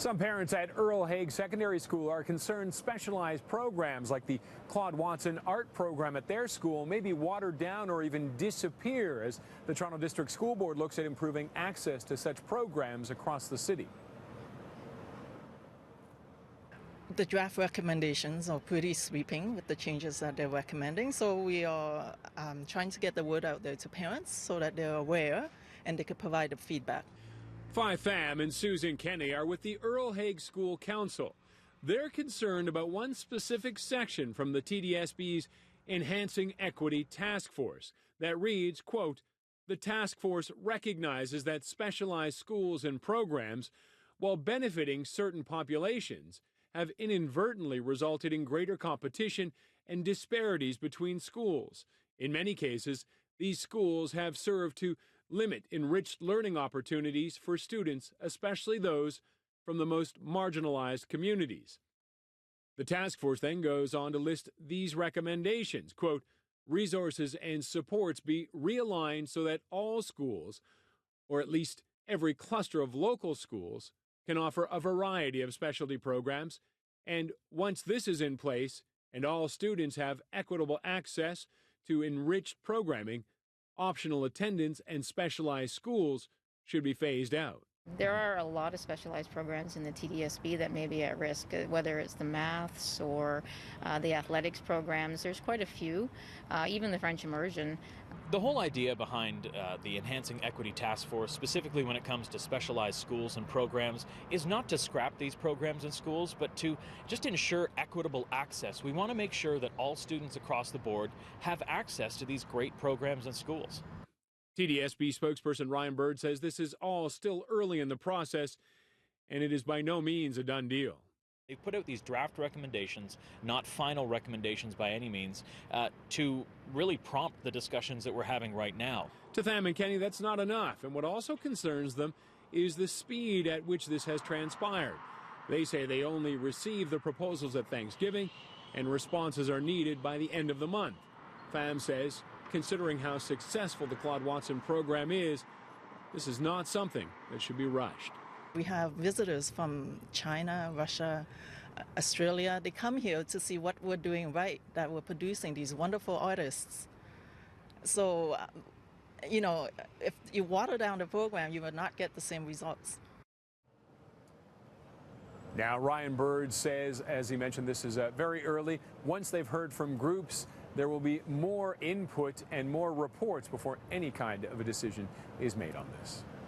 Some parents at Earl Haig Secondary School are concerned specialized programs like the Claude Watson art program at their school may be watered down or even disappear as the Toronto District School Board looks at improving access to such programs across the city. The draft recommendations are pretty sweeping with the changes that they're recommending. So we are trying to get the word out there to parents so that they're aware and they could provide the feedback. Phi Pham and Susan Kenny are with the Earl Haig School Council. They're concerned about one specific section from the TDSB's Enhancing Equity Task Force that reads, quote, "The task force recognizes that specialized schools and programs, while benefiting certain populations, have inadvertently resulted in greater competition and disparities between schools. In many cases, these schools have served to limit enriched learning opportunities for students, especially those from the most marginalized communities." The task force then goes on to list these recommendations, quote, "Resources and supports be realigned so that all schools, or at least every cluster of local schools, can offer a variety of specialty programs, and once this is in place and all students have equitable access to enriched programming, optional attendance and specialized schools should be phased out." There are a lot of specialized programs in the TDSB that may be at risk, whether it's the maths or the athletics programs. There's quite a few, even the French immersion. The whole idea behind the Enhancing Equity Task Force, specifically when it comes to specialized schools and programs, is not to scrap these programs in schools, but to just ensure equitable access. We want to make sure that all students across the board have access to these great programs in schools. TDSB spokesperson Ryan Bird says this is all still early in the process, and it is by no means a done deal. They've put out these draft recommendations, not final recommendations by any means, to really prompt the discussions that we're having right now. To Pham and Kenny, that's not enough, and what also concerns them is the speed at which this has transpired. They say they only received the proposals at Thanksgiving, and responses are needed by the end of the month. Pham says, considering how successful the Claude Watson program is, this is not something that should be rushed. We have visitors from China, Russia, Australia. They come here to see what we're doing right, that we're producing these wonderful artists. So, if you water down the program, you will not get the same results. Now, Ryan Bird says, as he mentioned, this is very early. Once they've heard from groups, there will be more input and more reports before any kind of a decision is made on this.